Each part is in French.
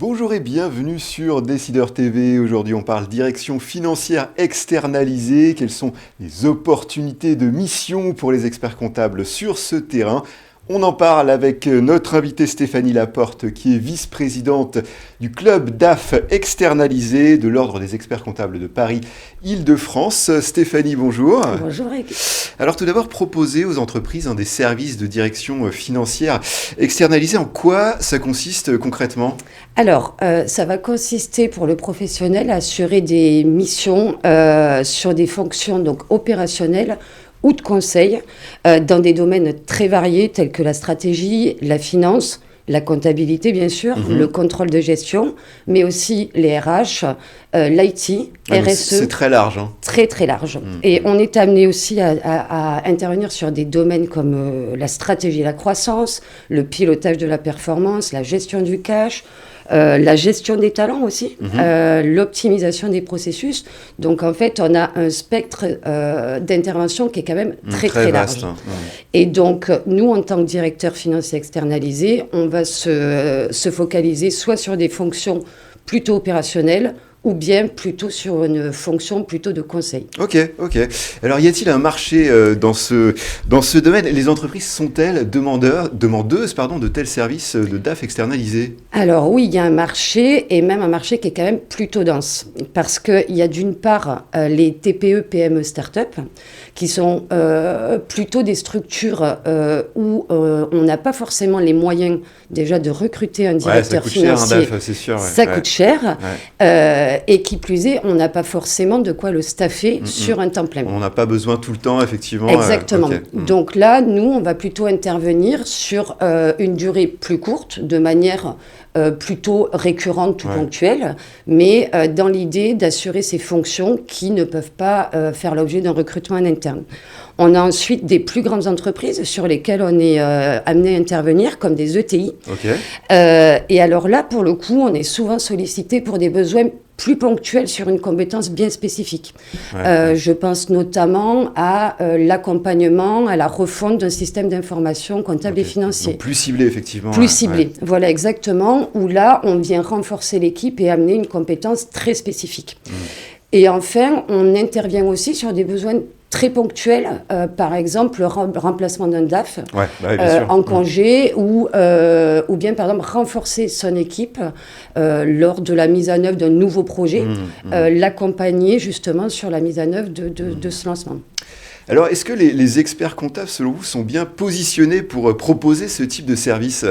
Bonjour et bienvenue sur Décideur TV. Aujourd'hui, on parle direction financière externalisée. Quelles sont les opportunités de mission pour les experts comptables sur ce terrain ? On en parle avec notre invitée Stéphanie Laporte, qui est vice-présidente du club DAF externalisé de l'Ordre des experts comptables de Paris-Île-de-France. Stéphanie, bonjour. Bonjour Eric. Alors tout d'abord, proposer aux entreprises des services de direction financière externalisés, en quoi ça consiste concrètement ? Alors, ça va consister pour le professionnel à assurer des missions sur des fonctions donc opérationnelles ou de conseil dans des domaines très variés tels que la stratégie, la finance, la comptabilité bien sûr, le contrôle de gestion, mais aussi les RH, l'IT, RSE. C'est très large. Très très large. Et on est amené aussi à intervenir sur des domaines comme la stratégie et la croissance, le pilotage de la performance, la gestion du cash, la gestion des talents aussi, l'optimisation des processus. Donc en fait, on a un spectre d'intervention qui est quand même très large. Vaste. Et donc, nous, en tant que directeur financier externalisé, on va se focaliser soit sur des fonctions plutôt opérationnelles, ou bien plutôt sur une fonction plutôt de conseil. Ok. Alors, y a-t-il un marché dans ce domaine ? Les entreprises sont-elles demandeuses de tels services de DAF externalisés ? Alors oui, il y a un marché, et même un marché qui est quand même plutôt dense. Parce qu'il y a d'une part les TPE, PME, start-up, qui sont plutôt des structures où on n'a pas forcément les moyens déjà de recruter un directeur financier. Ça coûte cher un DAF, c'est sûr. Ça coûte cher. Et qui plus est, on n'a pas forcément de quoi le staffer sur un temps plein. On n'a pas besoin tout le temps, effectivement. Exactement. Donc là, nous, on va plutôt intervenir sur une durée plus courte, de manière plutôt récurrente ou ponctuelle, mais dans l'idée d'assurer ces fonctions qui ne peuvent pas faire l'objet d'un recrutement en interne. On a ensuite des plus grandes entreprises sur lesquelles on est amené à intervenir, comme des ETI. Et alors là, pour le coup, on est souvent sollicité pour des besoins plus ponctuels sur une compétence bien spécifique. Je pense notamment à l'accompagnement, à la refonte d'un système d'information comptable et financier. Donc plus ciblé, effectivement. Plus ciblé, voilà exactement, où là, on vient renforcer l'équipe et amener une compétence très spécifique. Et enfin, on intervient aussi sur des besoins très ponctuels, par exemple le remplacement d'un DAF en congé ou bien par exemple renforcer son équipe lors de la mise en œuvre d'un nouveau projet, l'accompagner justement sur la mise en œuvre de ce lancement. Alors, est-ce que les experts comptables, selon vous, sont bien positionnés pour proposer ce type de service ?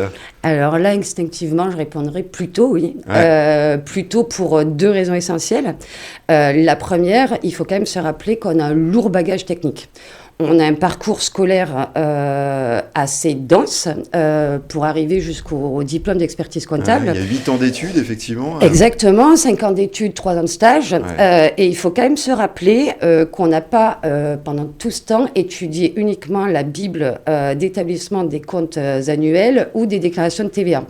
Alors là, instinctivement, je répondrais plutôt oui. Plutôt pour deux raisons essentielles. La première, il faut quand même se rappeler qu'on a un lourd bagage technique. On a un parcours scolaire assez dense pour arriver jusqu'au diplôme d'expertise comptable. Il y a 8 ans d'études, effectivement. Exactement, 5 ans d'études, 3 ans de stage. Et il faut quand même se rappeler qu'on n'a pas, pendant tout ce temps, étudié uniquement la Bible d'établissement des comptes annuels ou des déclarations de TVA.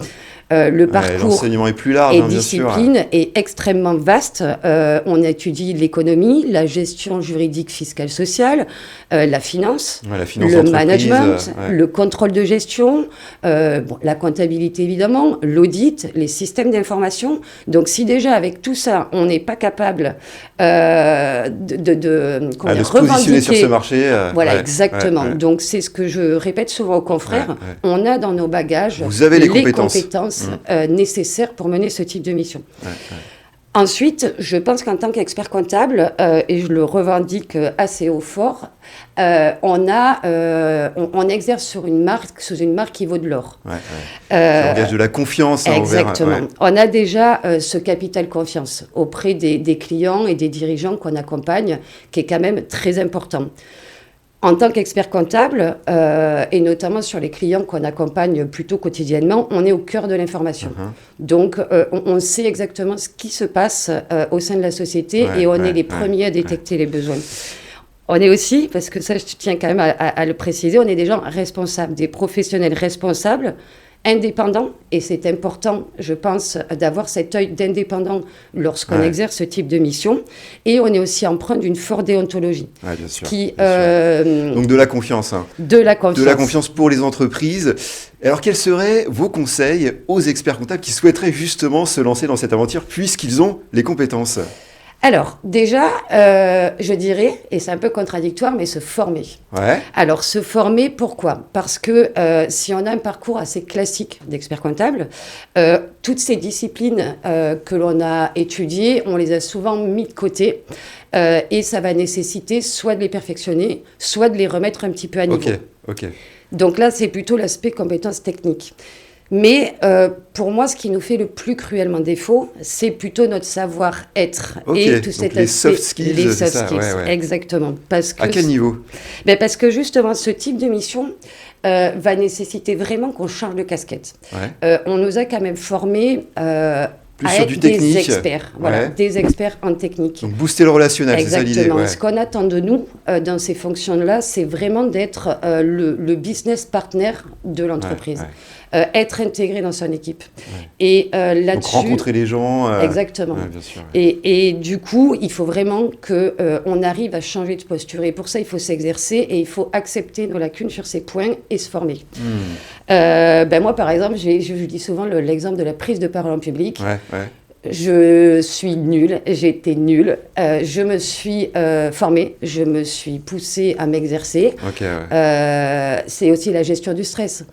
Le parcours l'enseignement est plus large, et bien discipline sûr. est extrêmement vaste. On étudie l'économie, la gestion juridique, fiscale, sociale, la finance, le management, le contrôle de gestion, la comptabilité évidemment, l'audit, les systèmes d'information. Donc si déjà avec tout ça, on n'est pas capable de se positionner sur ce marché. Exactement. Donc c'est ce que je répète souvent aux confrères. On a dans nos bagages Vous avez les compétences nécessaires pour mener ce type de mission. Ensuite, je pense qu'en tant qu'expert comptable, et je le revendique assez haut fort, on exerce sous une marque qui vaut de l'or. Ça engage de la confiance. Exactement. On a déjà ce capital confiance auprès des clients et des dirigeants qu'on accompagne, qui est quand même très important. En tant qu'expert comptable, et notamment sur les clients qu'on accompagne plutôt quotidiennement, on est au cœur de l'information. Donc, on sait exactement ce qui se passe au sein de la société et on est les premiers à détecter les besoins. On est aussi, parce que ça je tiens quand même à le préciser, on est des gens responsables, des professionnels responsables indépendant, et c'est important, je pense, d'avoir cet œil d'indépendant lorsqu'on exerce ce type de mission, et on est aussi empreint d'une forte déontologie. Ouais, bien sûr, qui, Donc de la confiance. Hein. De la confiance. De la confiance pour les entreprises. Alors quels seraient vos conseils aux experts comptables qui souhaiteraient justement se lancer dans cette aventure puisqu'ils ont les compétences ? Alors, déjà, je dirais, et c'est un peu contradictoire, mais se former. Ouais. Alors, se former, pourquoi ? Parce que si on a un parcours assez classique d'expert comptable, toutes ces disciplines que l'on a étudiées, on les a souvent mis de côté. Et ça va nécessiter soit de les perfectionner, soit de les remettre un petit peu à niveau. Ok. Donc là, c'est plutôt l'aspect compétences techniques. Mais pour moi, ce qui nous fait le plus cruellement défaut, c'est plutôt notre savoir-être et tout cet aspect. Les soft skills, les soft c'est ça, skills, ouais. Exactement. Parce que à quel niveau ? Parce que justement, ce type de mission va nécessiter vraiment qu'on change de casquette. Ouais. On nous a quand même formés plus à sur être du technique. des experts, voilà, des experts en technique. Donc booster le relationnel, c'est ça l'idée. Exactement. Ce qu'on attend de nous dans ces fonctions-là, c'est vraiment d'être le business partner de l'entreprise. Être intégré dans son équipe. Ouais. Et là-dessus... Donc rencontrer les gens. Exactement. Bien sûr, et du coup, il faut vraiment qu'on arrive à changer de posture. Et pour ça, il faut s'exercer et il faut accepter nos lacunes sur ces points et se former. Moi, par exemple, je dis souvent l'exemple de la prise de parole en public. Ouais. Je suis nulle, j'ai été nulle. Je me suis formée, je me suis poussée à m'exercer. C'est aussi la gestion du stress.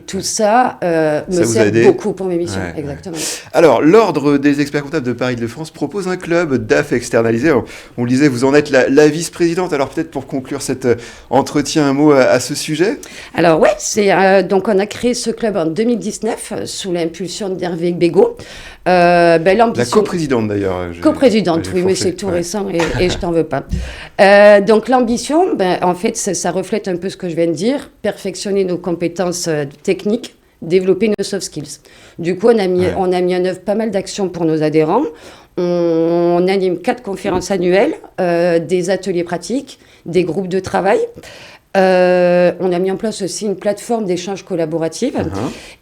Tout ça me sert beaucoup pour mes missions. Exactement. Alors, l'Ordre des experts comptables de Paris-Île-de-France propose un club DAF externalisé. On le disait, vous en êtes la vice-présidente. Alors, peut-être pour conclure cet entretien, un mot à ce sujet ? Alors, donc on a créé ce club en 2019 sous l'impulsion d'Hervé Bégaud. La coprésidente d'ailleurs. Coprésidente, oui, mais c'est tout récent et je t'en veux pas. Donc l'ambition, en fait, ça reflète un peu ce que je viens de dire, perfectionner nos compétences techniques, développer nos soft skills. Du coup, on a mis en œuvre pas mal d'actions pour nos adhérents. On anime 4 conférences annuelles, des ateliers pratiques, des groupes de travail. On a mis en place aussi une plateforme d'échange collaborative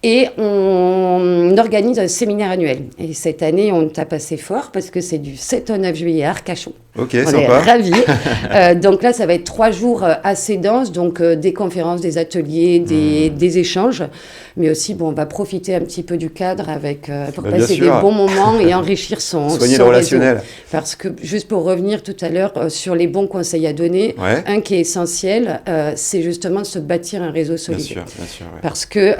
et on organise un séminaire annuel. Et cette année, on tape assez fort parce que c'est du 7 au 9 juillet à Arcachon. Ok, on sympa. est ravis. Donc là, ça va être 3 jours assez denses, donc des conférences, des ateliers, des échanges. Mais aussi, on va profiter un petit peu du cadre pour passer des bons moments et enrichir son le relationnel. Réseau. Parce que, juste pour revenir tout à l'heure sur les bons conseils à donner, un qui est essentiel, c'est justement de se bâtir un réseau solide. Bien sûr. Parce que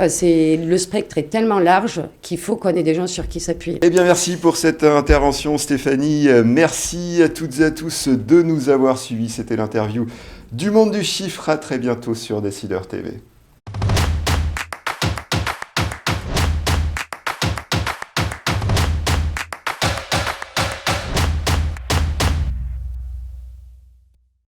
le spectre est tellement large qu'il faut qu'on ait des gens sur qui s'appuyer. Eh bien, merci pour cette intervention, Stéphanie. Merci à toutes et à tous de nous avoir suivis. C'était l'interview du Monde du Chiffre. À très bientôt sur Décideur TV.